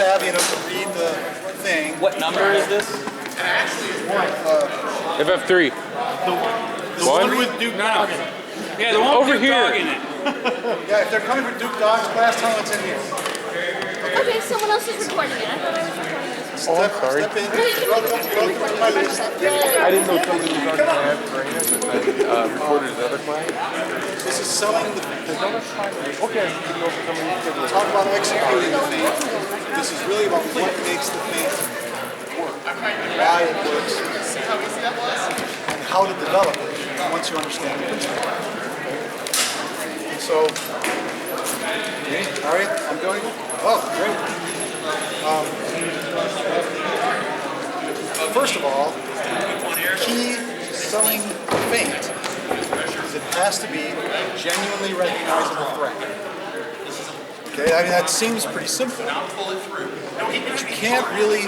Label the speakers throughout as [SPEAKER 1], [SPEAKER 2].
[SPEAKER 1] savvy enough to read the thing.
[SPEAKER 2] What number is this?
[SPEAKER 3] FF3.
[SPEAKER 1] The one with Duke Dog in it.
[SPEAKER 2] Yeah, the one
[SPEAKER 3] Over
[SPEAKER 2] with Duke
[SPEAKER 3] here.
[SPEAKER 2] Dog in it.
[SPEAKER 1] Yeah, if they're coming for Duke Dog's class, tell them it's in here.
[SPEAKER 4] Okay, someone else is recording it. I thought I was recording this.
[SPEAKER 3] Oh, I'm sorry.
[SPEAKER 1] Step in.
[SPEAKER 4] No, you can record my list.
[SPEAKER 3] I didn't know somebody was already going to have trainers and then recorded his other class.
[SPEAKER 1] This is selling the
[SPEAKER 3] Okay, you can go for somebody's schedule.
[SPEAKER 1] talk about executing the feint. This is really about what makes the feint work, why it works, and how to develop it once you understand the principle. So, all right, I'm going. Oh, great. First of all, key selling feint is it has to be a genuinely recognizable threat. Okay, I mean that seems pretty simple, but you can't really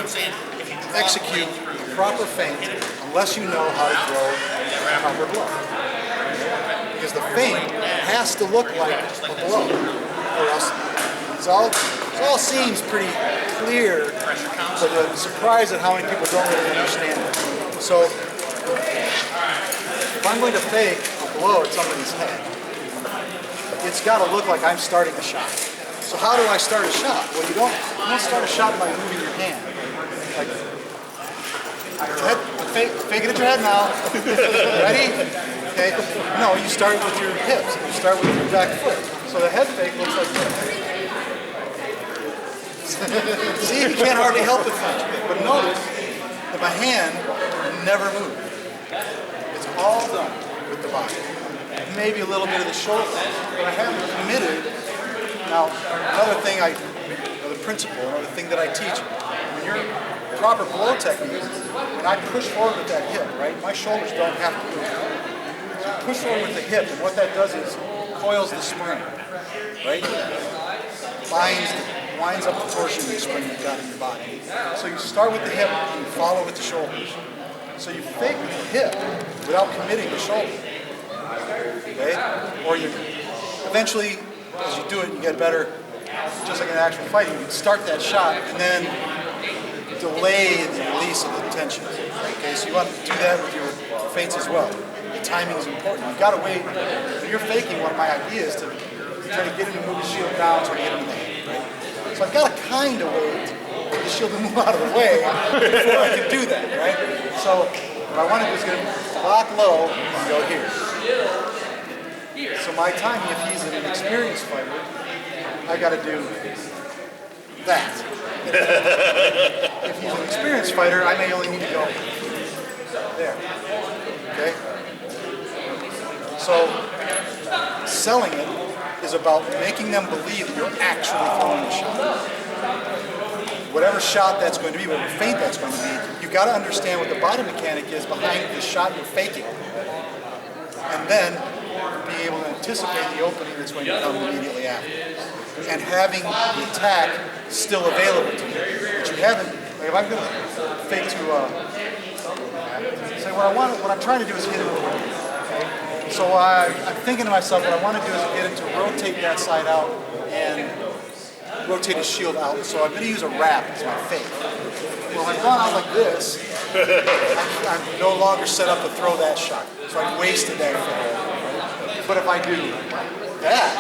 [SPEAKER 1] execute a proper feint unless you know how to throw a proper bluff. Because the feint has to look like a bluff, or else it all seems pretty clear, but I'm surprised at how many people don't really understand it. So, if I'm going to fake a blow at somebody's head, it's got to look like I'm starting a shot. So how do I start a shot? Well, you don't start a shot by moving your hand. Like, fake it at your head now. Ready? Okay. No, you start with your hips. You start with your back foot. So the head fake looks like this. See, you can't hardly help it much. But notice that my hand never moves. It's all done with the body. Maybe a little bit of the shoulder, but I haven't committed. Now, another thing the principle, another thing that I teach, when your proper blow technique, when I push forward with that hip, right, my shoulders don't have to move. So I push forward with the hip, and what that does is coils the spring, right? Winds up the torsion of the spring you've got in your body. So you start with the hip and you follow with the shoulders. So you fake with the hip without committing the shoulder. Okay? Or you eventually, as you do it, you get better, just like in actual fighting. You start that shot and then delay the release of the tension. Okay? So you want to do that with your feints as well. The timing is important. You've got to wait. When you're faking, one of my ideas is to try to get him to move his shield down so I get him in the head, right? So I've got to kind of wait for the shield to move out of the way before I can do that, right? So what I want to do is get him lock low and go here. So my timing, if he's an experienced fighter, I got to do that. If he's an experienced fighter, I may only need to go there. Okay? So selling it is about making them believe that you're actually throwing a shot. Whatever shot that's going to be, whatever feint that's going to be, you've got to understand what the body mechanic is behind the shot you're faking. And then be able to anticipate the opening that's going to come immediately after. And having the attack still available to you. But you haven't, like if I'm going to fake to, say what I'm trying to do is hit him with a roll. So I'm thinking to myself, what I want to do is get him to rotate that side out and rotate his shield out. So I'm going to use a wrap as my fake. Well, if I've gone out like this, I'm no longer set up to throw that shot. So I've wasted that fake. But if I do that,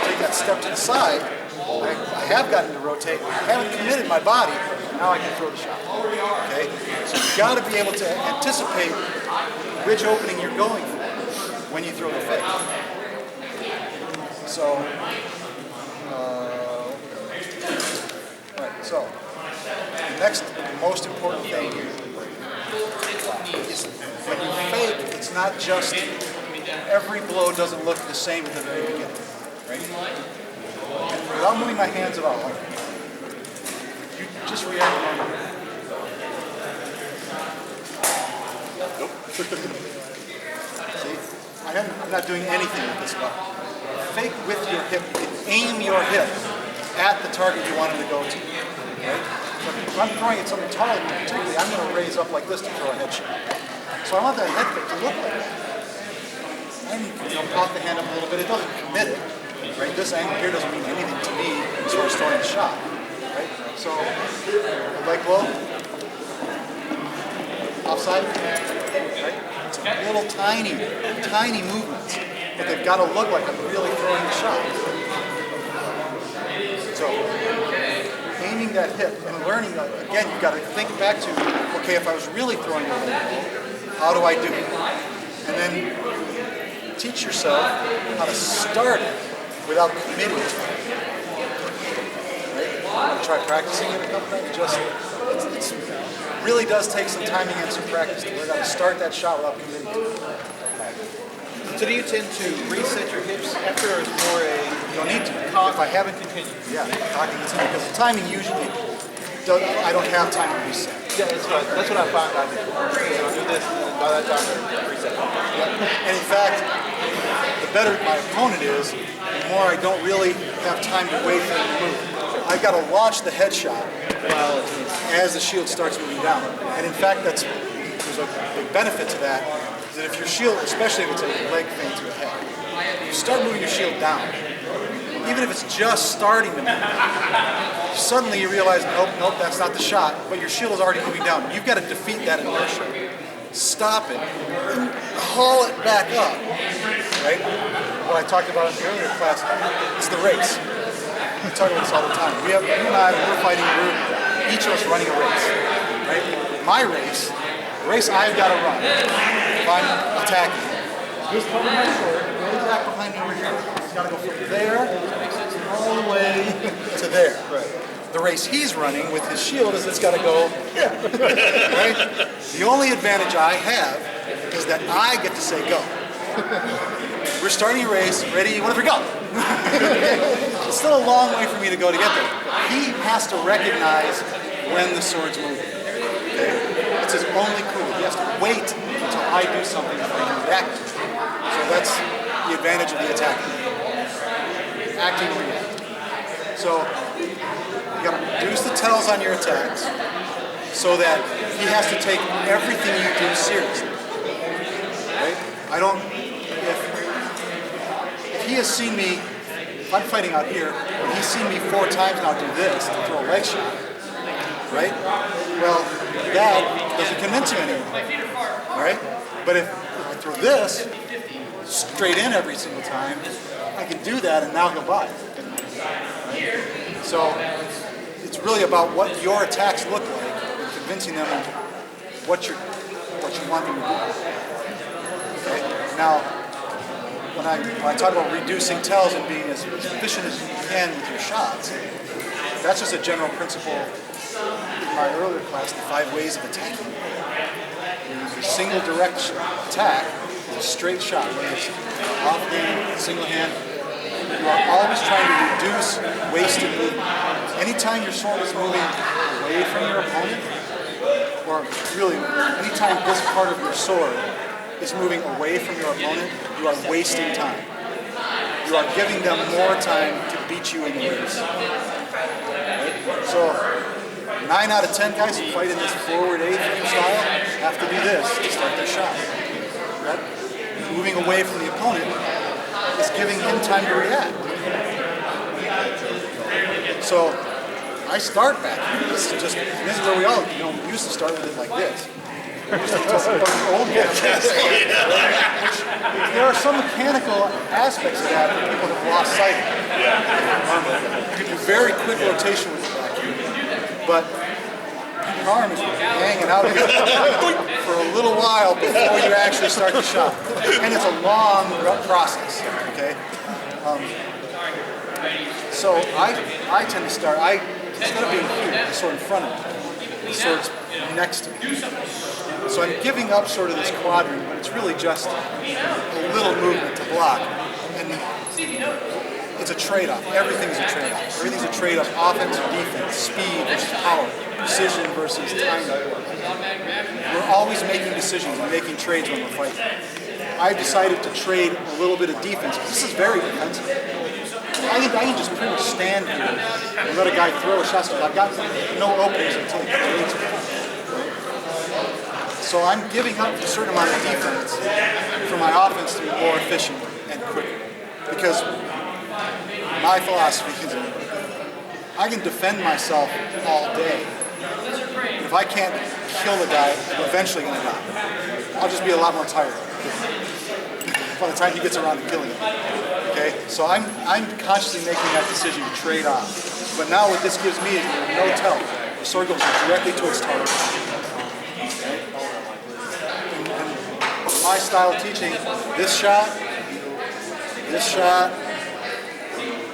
[SPEAKER 1] take that step to the side, I have gotten to rotate, I haven't committed my body, now I can throw the shot. Okay? So you've got to be able to anticipate which opening you're going for when you throw the fake. So, right, so, the next most important thing is when you fake, it's not just every blow doesn't look the same at the very beginning, right? And without moving my hands at all, you just react normally. Nope. See, I'm not doing anything with this button. Fake with your hip. You can aim your hip at the target you want him to go to, right? So if I'm throwing at something taller than me, particularly, I'm going to raise up like this to throw a head shot. So I want that head fake to look like that. And pop the hand up a little bit. It doesn't commit it, right? This angle here doesn't mean anything to me as far as throwing a shot, right? So, leg blow, offside, right? It's little tiny movements, but they've got to look like I'm really throwing the shot. So, aiming that hip and learning, again, you've got to think back to, okay, if I was really throwing a leg blow, how do I do it? And then teach yourself how to start it without committing to it. Right? Try practicing it a couple times. It really does take some timing and some practice to learn how to start that shot without committing to it.
[SPEAKER 2] So do you tend to reset your hips after, or is it more a...
[SPEAKER 1] You don't need to. If I haven't continued. Yeah, talking to because the timing usually, I don't have time to reset.
[SPEAKER 2] Yeah, that's what I find I do. So I do this, and by that time, I reset.
[SPEAKER 1] Yeah. And in fact, the better my opponent is, the more I don't really have time to wait for him to move. I've got to launch the headshot as the shield starts moving down. And in fact, there's a big benefit to that, is that if your shield, especially if it's a leg feint to the head, you start moving your shield down, even if it's just starting to move, suddenly you realize, nope, that's not the shot, but your shield is already moving down. You've got to defeat that inertia. Stop it, and haul it back up, right? What I talked about in the earlier class is the race. We talk about this all the time. You and I, we're fighting a group, each of us running a race, right? My race, the race I've got to run, if I'm attacking, just cover my sword, go back behind me over here. It's got to go from there all the way to there. Right. The race he's running with his shield is it's got to go here, right? The only advantage I have is that I get to say go. We're starting a race, ready, whatever, go. It's still a long way for me to go to get there. He has to recognize when the sword's moving. Okay? It's his only clue. He has to wait until I do something that I can react to. So that's the advantage of the attacking. Acting and reacting. So you got to reduce the tells on your attacks so that he has to take everything you do seriously. Right? If he has seen me, if I'm fighting out here, and he's seen me 4 times now do this to throw a leg shot, right? Well, that doesn't convince him anymore, right? But if I throw this straight in every single time, I can do that and now he'll buy it. Right? So it's really about what your attacks look like and convincing them what you want them to do. Okay? Now, when I talk about reducing tells and being as efficient as you can with your shots, that's just a general principle in my earlier class, the 5 ways of attacking. Your single direct attack is a straight shot, whether it's off hand, single hand. You are always trying to reduce wasted movement. Anytime your sword is moving away from your opponent, or really, anytime this part of your sword is moving away from your opponent, you are wasting time. You are giving them more time to beat you in the race. Right? So, 9 out of 10 guys who fight in this forward 8 style have to do this to start their shot. Right? Moving away from the opponent is giving him time to react. So, I start back here. This is where we all used to start with it like this. Old guys. There are some mechanical aspects of that people have lost sight of. You can do very quick rotation with the back here, but your arm is hanging out here for a little while before you actually start the shot. And it's a long process, okay? So I tend to start, instead of being here, sort of in front of me, the sword's next to me. So I'm giving up sort of this quadrant, but it's really just a little movement to block. And it's a trade-off. Everything's a trade-off. Everything's a trade-off. Offense or defense, speed versus power, precision versus timing. We're always making decisions and making trades when we're fighting. I've decided to trade a little bit of defense. This is very defensive. I can just pretty much stand here and let a guy throw a shot. I've got no openings until he trades me. So I'm giving up a certain amount of defense for my offense to be more efficient and quicker. Because my philosophy is I can defend myself all day. But if I can't kill the guy, I'm eventually going to die. I'll just be a lot more tired by the time he gets around to killing him. Okay, so I'm consciously making that decision to trade off. But now what this gives me is no tell. The sword goes directly to its target. Okay? And my style of teaching, this shot,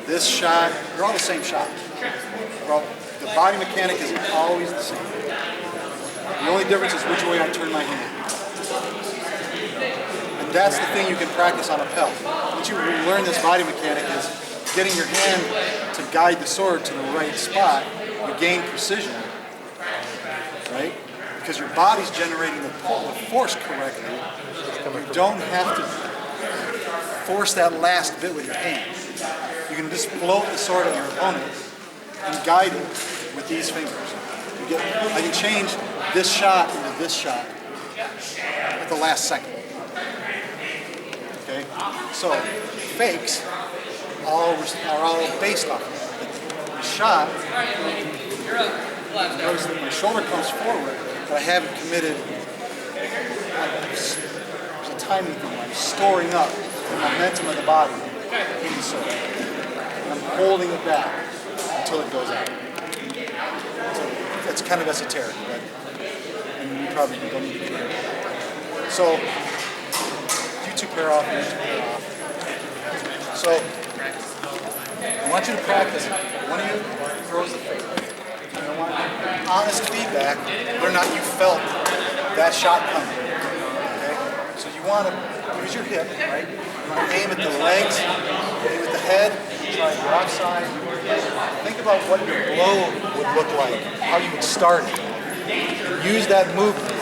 [SPEAKER 1] they're all the same shot. Well, the body mechanic is always the same. The only difference is which way I turn my hand. And that's the thing you can practice on a pelt. Once you learn this body mechanic is getting your hand to guide the sword to the right spot, you gain precision, right? Because your body's generating the force correctly. You don't have to force that last bit with your hand. You can just float the sword at your opponent and guide it with these fingers. I can change this shot into this shot at the last second. Okay? So, fakes are all based on it. The shot, notice that my shoulder comes forward, but I haven't committed. There's a timing thing. I'm storing up the momentum of the body in the sword. And I'm holding it back until it goes out. So it's kind of esoteric, but and you probably don't need to do it. So you two pair off, and you two pair off. So I want you to practice. One of you throws the fake. And I want honest feedback whether or not you felt that shot coming. Okay? So you want to use your hip, right? You want to aim at the legs, aim at the head, try and go outside. Think about what your blow would look like, how you would start it. And use that movement.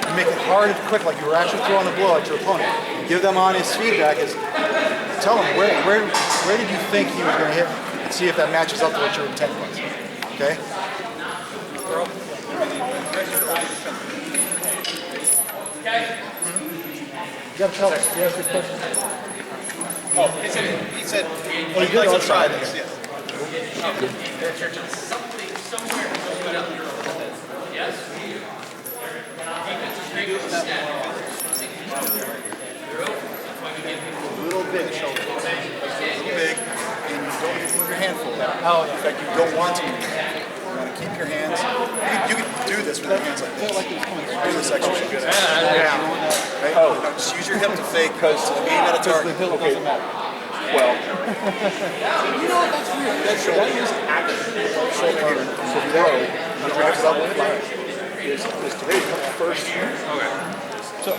[SPEAKER 1] You make it hard and quick, like you were actually throwing a blow at your opponent. Give them honest feedback. Tell them where did you think he was going to hit, and see if that matches up to what your intent was. Okay? You got to tell us. You asked your question.
[SPEAKER 2] Oh, he said he'd like to try this. Yes. A little big shoulder. A little big, and you don't move your hand full. Oh, in fact, you don't want to move your hand. You want to keep your hands. You can do this with your hands like this. Do this exercise. Right? Now just use your hip to fake because aim at a target.
[SPEAKER 3] Okay. Well, you know what? That's weird. That is actually so throw. You drive it up with it. Is today comes first.
[SPEAKER 2] Okay. So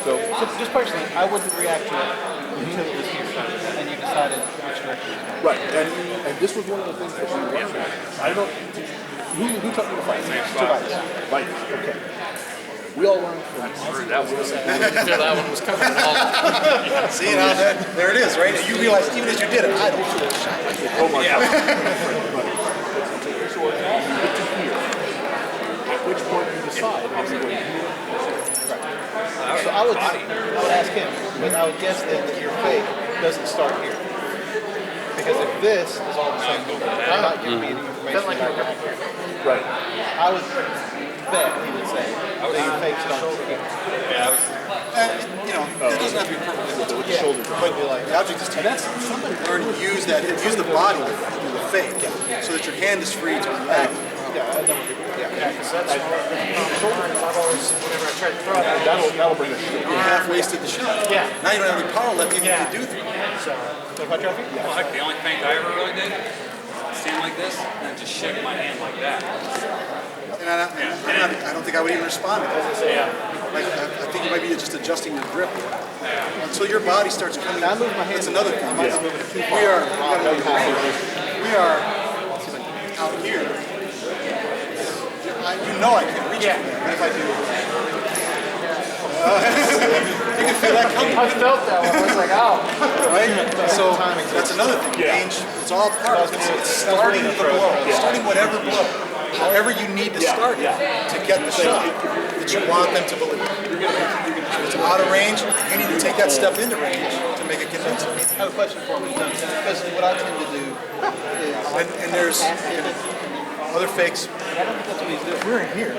[SPEAKER 2] just personally, I wouldn't react to it until it was here, and you decided which direction.
[SPEAKER 3] Right, and this was one of the things that we learned. I don't know who taught you to fight. Right. Okay. We all learned from
[SPEAKER 5] that one was coming all.
[SPEAKER 1] See, now there it is, right? And you realize even as you did it, I don't feel a shot.
[SPEAKER 3] Oh my God. Take your sword, you get to here. At which point you decide if you're going to heal.
[SPEAKER 2] So I would ask him, but I would guess then that your fake doesn't start here. Because if this is all the same movement, I'm not giving you the information about your here.
[SPEAKER 3] Right.
[SPEAKER 2] I would bet he would say that your fake starts here.
[SPEAKER 1] You know, it doesn't have to be perfect with the shoulder drop. But the object is to learn to use that, use the body to do the fake, so that your hand is free to react.
[SPEAKER 5] Because that's I've always, whenever I try to throw it,
[SPEAKER 3] That'll bring us.
[SPEAKER 1] You half wasted the shot.
[SPEAKER 5] Yeah.
[SPEAKER 1] Now you don't have any power left even if you do throw.
[SPEAKER 5] so
[SPEAKER 2] What trophy?
[SPEAKER 6] Well, heck, the only feint I ever really did, stand like this, and then just shake my hand like that.
[SPEAKER 1] And I don't think I would even respond to that. Like, I think it might be just adjusting your grip. Until your body starts coming.
[SPEAKER 2] I move my hand.
[SPEAKER 1] That's another thing.
[SPEAKER 2] Yeah.
[SPEAKER 1] We are out here. You know I can't reach it, but if I do, you can feel that coming.
[SPEAKER 5] I felt that one. I was like, ow.
[SPEAKER 1] Right? So that's another thing. Range, it's all part of it. It's starting the blow, starting whatever blow, however you need to start it to get the shot that you want them to believe. If it's out of range, you need to take that step into range to make it convincing.
[SPEAKER 2] I have a question for him. Because what I tend to do is,
[SPEAKER 1] And there's, Other fakes, if we're in here,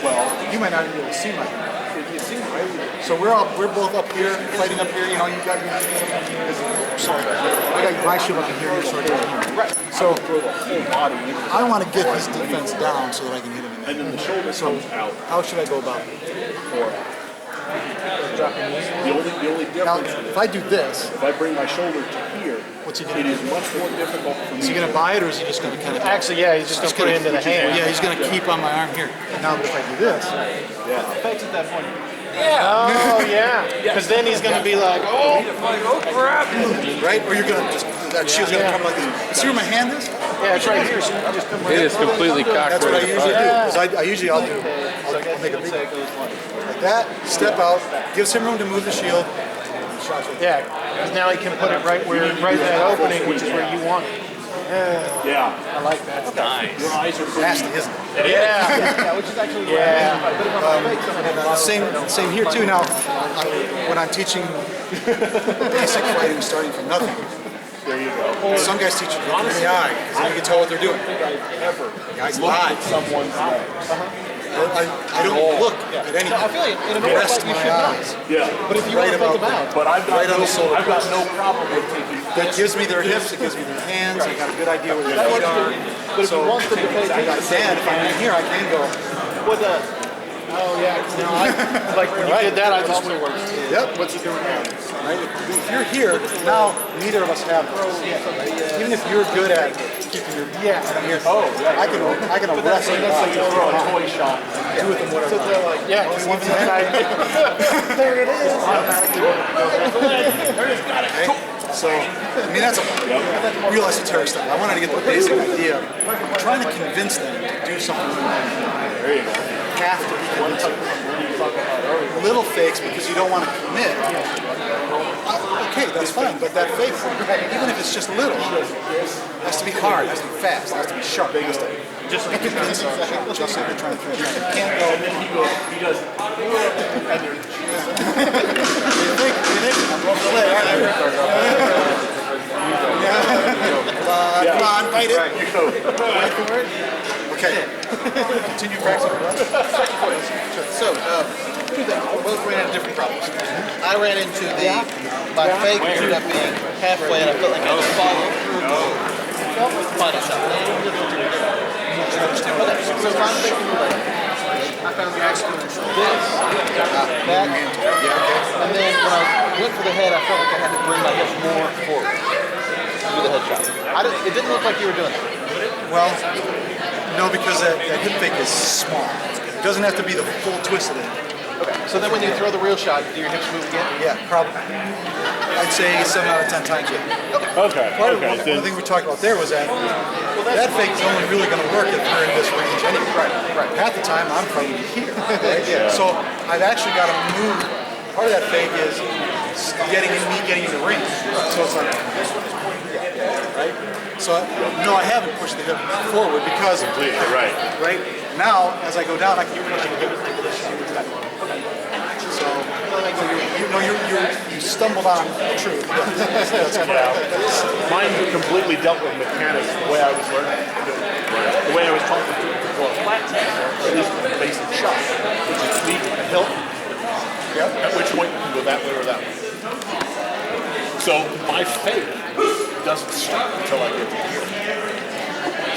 [SPEAKER 1] well, you might not even be able to see my hand. So we're both up here, fighting up here. You know, you got your. Sorry, I got my shield up in here. You're sort of down here. Right. So I want to get his defense down so that I can hit him.
[SPEAKER 3] And then the shoulder comes out.
[SPEAKER 1] How should I go about it?
[SPEAKER 3] The only
[SPEAKER 1] Now,
[SPEAKER 3] difference
[SPEAKER 1] if I do this,
[SPEAKER 3] if I bring my shoulder to here,
[SPEAKER 1] what's he gonna
[SPEAKER 3] it
[SPEAKER 1] do?
[SPEAKER 3] is much more difficult for me.
[SPEAKER 1] Is he going to buy it, or is he just going to kind of?
[SPEAKER 5] Actually, yeah, he's just gonna put it into the hand.
[SPEAKER 1] Yeah, he's going to keep on my arm here. Now, if I do this,
[SPEAKER 5] Fakes at that point. Oh yeah. Because then he's gonna be like, oh crap.
[SPEAKER 1] right? Or you're going to just that shield's going to come like this. See where my hand is?
[SPEAKER 5] Yeah, it's right here. So you just come right
[SPEAKER 7] It is completely cocked.
[SPEAKER 1] That's what I
[SPEAKER 7] right
[SPEAKER 1] usually do.
[SPEAKER 7] apart.
[SPEAKER 1] Because I usually I'll make a big like that. Step out, gives him room to move the shield. Shots right there.
[SPEAKER 5] Yeah, because now he can put it right where, right in that opening, which is where you want it.
[SPEAKER 3] Yeah.
[SPEAKER 5] I like that.
[SPEAKER 6] Nice.
[SPEAKER 3] Your eyes are pretty.
[SPEAKER 1] Nasty, isn't it?
[SPEAKER 5] Yeah, which is actually
[SPEAKER 1] Same here too. Now, when I'm teaching basic fighting, starting from nothing,
[SPEAKER 3] There you go.
[SPEAKER 1] some guys teach you in the eye because then you can tell what they're doing.
[SPEAKER 3] Ever
[SPEAKER 1] Guys
[SPEAKER 3] look
[SPEAKER 1] lie.
[SPEAKER 3] at someone's legs.
[SPEAKER 1] I don't look at anything.
[SPEAKER 5] I feel like in a
[SPEAKER 1] Rest
[SPEAKER 5] fight you
[SPEAKER 1] my
[SPEAKER 5] should not.
[SPEAKER 1] eyes.
[SPEAKER 3] Yeah.
[SPEAKER 5] But if you
[SPEAKER 1] Right
[SPEAKER 5] want to think
[SPEAKER 1] about
[SPEAKER 5] about,
[SPEAKER 3] But I've got
[SPEAKER 1] Right on the shoulder.
[SPEAKER 3] I've got no problem with taking.
[SPEAKER 1] That gives me their hips, it gives me their hands, I got a good idea where their feet are.
[SPEAKER 5] but if you want them to pay attention,
[SPEAKER 1] And if I'm in here, I can go,
[SPEAKER 5] what the? Oh yeah, because now like when you did that, I just went.
[SPEAKER 1] yep, what's he doing now? Right? If you're here, now neither of us have this. Even if you're good at keeping your I'm here.
[SPEAKER 3] Oh, yeah.
[SPEAKER 1] I can arrest you.
[SPEAKER 3] That's like you throw a toy shot.
[SPEAKER 1] Do with them whatever.
[SPEAKER 5] Yeah, because once that guy, there it is.
[SPEAKER 1] So, I mean, that's a real esoteric stuff. I wanted to get the basic idea. I'm trying to convince them to do something.
[SPEAKER 3] There you go.
[SPEAKER 1] Have to be convinced. Little fakes because you don't want to commit. Okay, that's fine, but that fake, even if it's just little, has to be hard, has to be fast, has to be sharp, has to just be convincing, just like you're trying to convince. You can't go.
[SPEAKER 3] And then he does. And you're.
[SPEAKER 1] I'm going to play, aren't I? Come on, fight it.
[SPEAKER 3] You go.
[SPEAKER 1] Wait for it. Okay. Continue practicing.
[SPEAKER 8] So, two things. We both ran into different problems. I ran into my fake ended up being halfway, and I felt like I was following through the final shot. So if I'm thinking like, I found the action doing this, that, and then when I went for the head, I felt like I had to bring my hips more forward to do the headshot. It didn't look like you were doing that.
[SPEAKER 1] Well, no, because that hip fake is small. It doesn't have to be the full twist of it.
[SPEAKER 8] Okay. So then when you throw the real shot, do your hips move again?
[SPEAKER 1] Yeah, probably. I'd say 7 out of 10 times. Yeah.
[SPEAKER 3] Okay.
[SPEAKER 1] Part of one thing we talked about there was that that fake is only really going to work if we're in this range anyway. Right. Half the time I'm fighting here. Right? So I've actually got to move. Part of that fake is getting in the range. So it's like this one is pointing here, right? So no, I haven't pushed the hip forward because
[SPEAKER 3] Right.
[SPEAKER 1] right now as I go down, I can push the hip into this shot. So you stumbled on the truth. That's coming out.
[SPEAKER 3] Mine completely dealt with mechanics the way I was learning to do it. The way I was taught to do it for a flat tap, at least the basic shot, which is lead and hilt. At which point you can go that way or that way. So my fake doesn't stop until I get to here.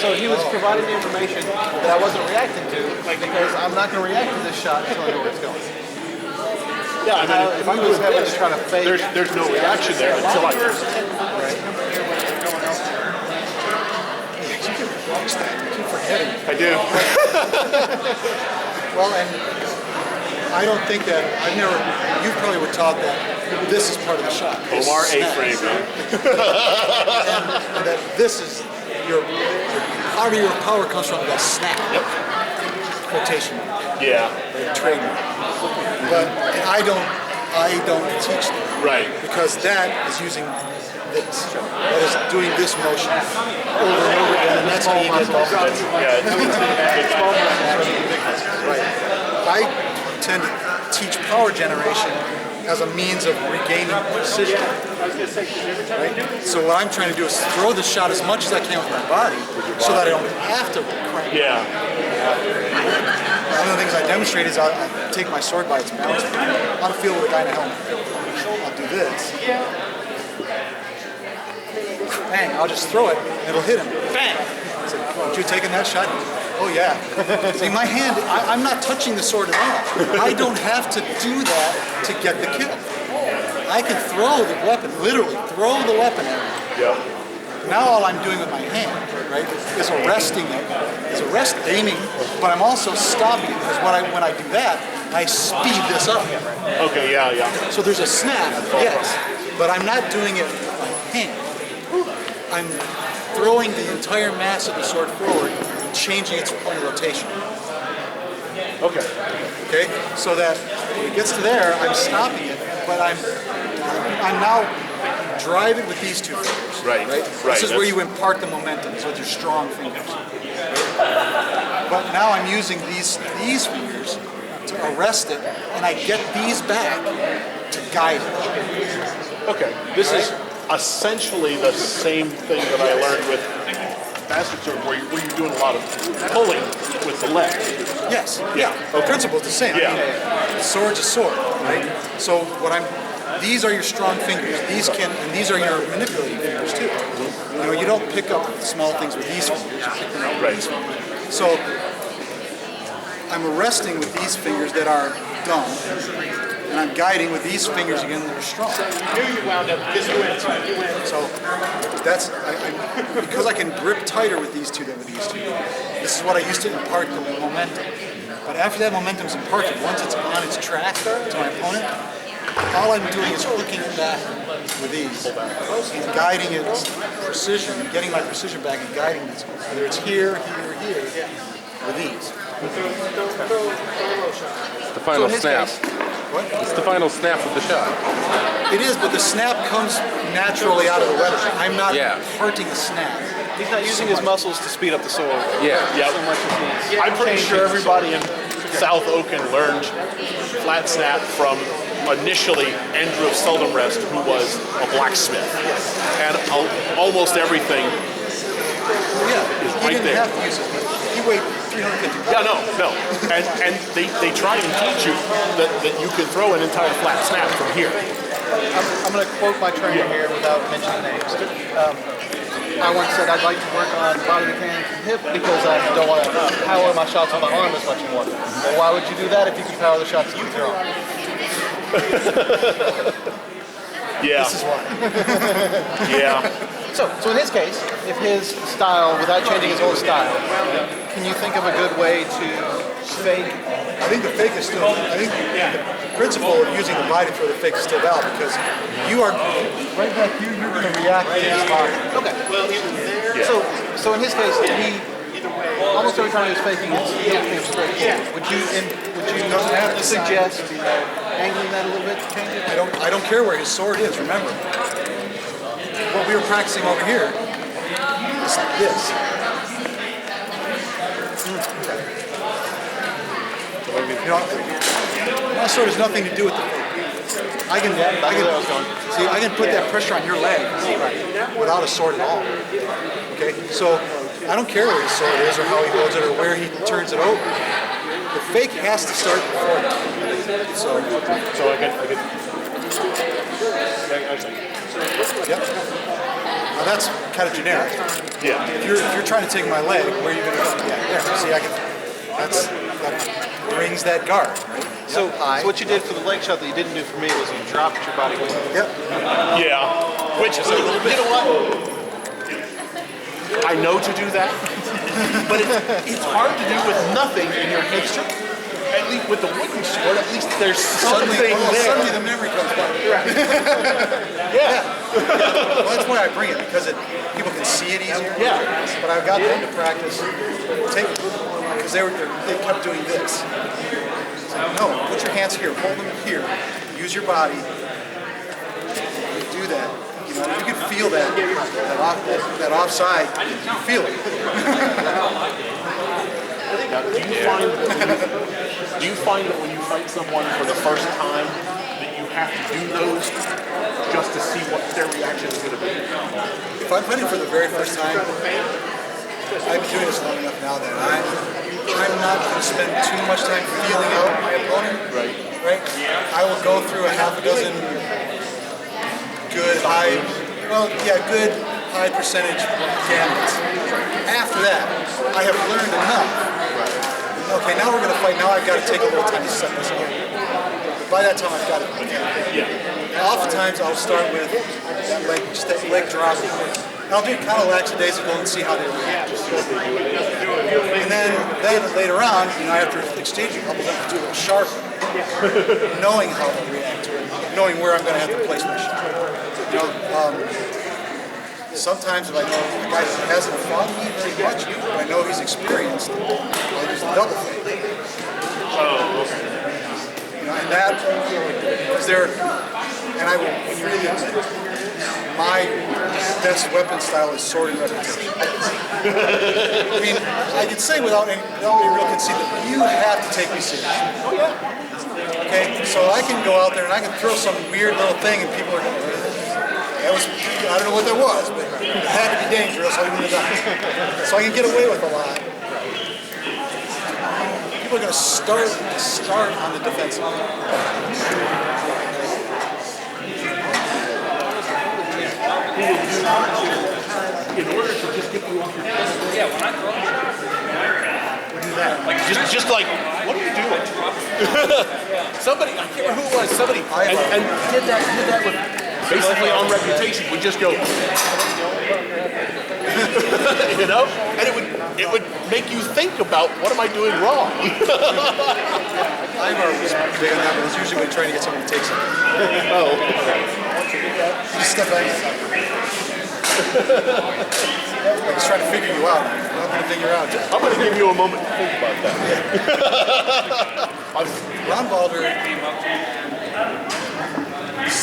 [SPEAKER 8] So he was providing the information that I wasn't reacting to, because I'm not going to react to this shot until I know where it's going.
[SPEAKER 3] Yeah, I mean, if I'm doing this,
[SPEAKER 8] trying to fake,
[SPEAKER 3] there's no reaction there until I get I do.
[SPEAKER 1] Well, and I don't think that you probably were taught that this is part of the shot.
[SPEAKER 3] Omar A-frame, man.
[SPEAKER 1] And that this is part of your power comes from that snap.
[SPEAKER 3] Yep.
[SPEAKER 1] Quotation.
[SPEAKER 3] Yeah.
[SPEAKER 1] Trademark. But I don't teach that
[SPEAKER 3] Right.
[SPEAKER 1] because that is using this. That is doing this motion over and over again, and that's how you get off. Right. I tend to teach power generation as a means of regaining precision. Right? So what I'm trying to do is throw the shot as much as I can with my body so that I don't have to crank.
[SPEAKER 3] Yeah.
[SPEAKER 1] One of the things I demonstrate is I'll take my sword by its balance. How to feel with a guy in a helmet. I'll do this. Bang, I'll just throw it and it'll hit him. Bang! I said, "Aren't you taking that shot?" Oh yeah. See, my hand, I'm not touching the sword at all. I don't have to do that to get the kill. I can throw the weapon, literally throw the weapon at him.
[SPEAKER 3] Yeah.
[SPEAKER 1] Now all I'm doing with my hand, right, is arresting it, aiming, but I'm also stopping it because when I do that, I speed this up.
[SPEAKER 3] Okay, yeah.
[SPEAKER 1] So there's a snap, yes, but I'm not doing it with my hand. I'm throwing the entire mass of the sword forward and changing its point of rotation.
[SPEAKER 3] Okay.
[SPEAKER 1] Okay, so that when it gets to there, I'm stopping it, but I'm now driving with these two fingers.
[SPEAKER 3] Right.
[SPEAKER 1] This is where you impart the momentum, so with your strong fingers. But now I'm using these fingers to arrest it, and I get these back to guide it.
[SPEAKER 3] Okay. This is essentially the same thing that I learned with Bastard Sword, where you're doing a lot of pulling with the left.
[SPEAKER 1] Yes.
[SPEAKER 3] Yeah.
[SPEAKER 1] The principle is the same.
[SPEAKER 3] Yeah.
[SPEAKER 1] I mean, sword's a sword, right? So these are your strong fingers. These are your manipulating fingers too. You know, you don't pick up small things with these fingers. You pick them up with these fingers. So I'm arresting with these fingers that are dumb, and I'm guiding with these fingers again that are strong. So that's because I can grip tighter with these two than with these two. This is what I used to impart the momentum. But after that momentum's imparted, once it's on its track to my opponent, all I'm doing is hooking it back with these and guiding its precision, getting my precision back and guiding it, whether it's here, with these.
[SPEAKER 7] The final snap.
[SPEAKER 1] What?
[SPEAKER 7] It's the final snap of the shot.
[SPEAKER 1] It is, but the snap comes naturally out of the weapon. I'm not
[SPEAKER 7] Yeah.
[SPEAKER 1] hurting the snap.
[SPEAKER 8] He's not using his muscles to speed up the sword.
[SPEAKER 7] Yeah.
[SPEAKER 8] So much as he's
[SPEAKER 3] I'm pretty
[SPEAKER 8] changing
[SPEAKER 3] sure
[SPEAKER 8] the
[SPEAKER 3] everybody in South Oaken learned flat snap from initially Andrew of Seldenrest, who was a blacksmith. And almost everything
[SPEAKER 1] Yeah,
[SPEAKER 3] is
[SPEAKER 1] he
[SPEAKER 3] right
[SPEAKER 1] didn't
[SPEAKER 3] there.
[SPEAKER 1] have to use it. He weighed 350 pounds.
[SPEAKER 3] Yeah, no. And they try and teach you that you can throw an entire flat snap from here.
[SPEAKER 8] I'm going to quote my trainer here without mentioning names. I once said I'd like to work on body mechanics and hip because I don't want to power my shots on my arm as much anymore. Well, why would you do that if you could power the shots with your arm?
[SPEAKER 3] Yeah.
[SPEAKER 1] This is why.
[SPEAKER 3] Yeah.
[SPEAKER 8] So in his case, if his style, without changing his own style, can you think of a good way to fake?
[SPEAKER 1] I think the fake is still, I think the principle of using the body for the fake is still valid because you are, right back here, you're going to react to his body.
[SPEAKER 8] Okay. So in his case, he almost every time he was faking, his heel came straight forward. Would you suggest angling that a little bit to change it?
[SPEAKER 1] I don't care where his sword is, remember. What we were practicing over here is this. You know, my sword has nothing to do with the fake. I can put that pressure on your leg without a sword at all. Okay, so I don't care where his sword is or how he holds it or where he turns it over. The fake has to start before that. So
[SPEAKER 3] I can.
[SPEAKER 1] yep. Now that's kind of generic.
[SPEAKER 3] Yeah.
[SPEAKER 1] If you're trying to take my leg, where are you going to go? Yeah, there. See, that brings that guard. Right?
[SPEAKER 8] So what you did for the leg shot that you didn't do for me was you dropped your body weight.
[SPEAKER 1] Yep.
[SPEAKER 3] Yeah. Which is a little bit. You know what? I know to do that, but it's hard to do with nothing in your holster. At least with the wooden sword, at least there's something there.
[SPEAKER 1] Suddenly the memory comes back. Yeah. Well, that's why I bring it, because people can see it easier.
[SPEAKER 3] Yeah.
[SPEAKER 1] But I've got them to practice, because they kept doing this. So, no, put your hands here, hold them here, use your body, do that. You know, you can feel that offside, you feel it.
[SPEAKER 3] Now, do you find that when you fight someone for the first time that you have to do those just to see what their reaction is going to be?
[SPEAKER 1] If I'm fighting for the very first time, I've been doing this long enough now that I'm not going to spend too much time feeling out my opponent. Right? I will go through a half a dozen good high percentage gambits. After that, I have learned enough. Okay, now we're going to fight. Now I've got to take a little time to set this up. But by that time, I've got it. And oftentimes, I'll start with that leg drop. And I'll do kind of lackadaisical and see how they react. And then later on, after exchanging a couple of them, do a little sharper, knowing how they react to it, knowing where I'm going to have to place my shot. Sometimes if I know the guy hasn't fought me very much, but I know he's experienced, I'll use the double feint. And that is there, and I will really my best weapon style is sword and repetition. I mean, I can say without any real conceit that you have to take me seriously. Okay, so I can go out there and I can throw some weird little thing and people are going to, I don't know what that was, but it had to be dangerous, so I wouldn't have done it. So I can get away with a lot. People are going to start on the defensive.
[SPEAKER 3] In order to just get you off your feet.
[SPEAKER 6] Yeah, when I throw a shot,
[SPEAKER 3] Do that. Like just like, what are you doing? Somebody, I can't remember who it was, somebody and did that with basically on reputation, would just go and it would make you think about what am I doing wrong?
[SPEAKER 1] I'm always big on that, but it's usually when trying to get someone to take something. You just step back. Like he's trying to figure you out. I'm not going to figure out.
[SPEAKER 3] I'm going to give you a moment to think about that.
[SPEAKER 1] Ron Balder,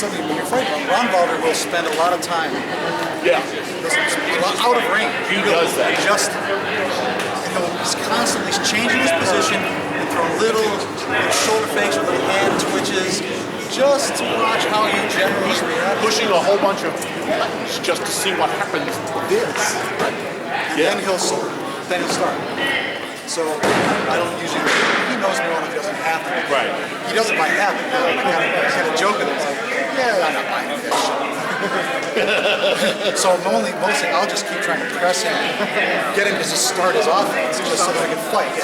[SPEAKER 1] when you're fighting Ron Balder will spend a lot of time out of range.
[SPEAKER 3] He does that.
[SPEAKER 1] He's constantly changing his position and throw little shoulder fakes or little hand twitches just to watch how you generally react.
[SPEAKER 3] Pushing a whole bunch of buttons just to see what happens with this.
[SPEAKER 1] Then he'll start. So I don't usually. He knows me well enough. He doesn't have to.
[SPEAKER 3] Right.
[SPEAKER 1] He doesn't by habit. I kind of joke with him. Like, yeah, I'm not buying this shit. So mostly I'll just keep trying to press him, get him to just start his offense, just so that I can fight.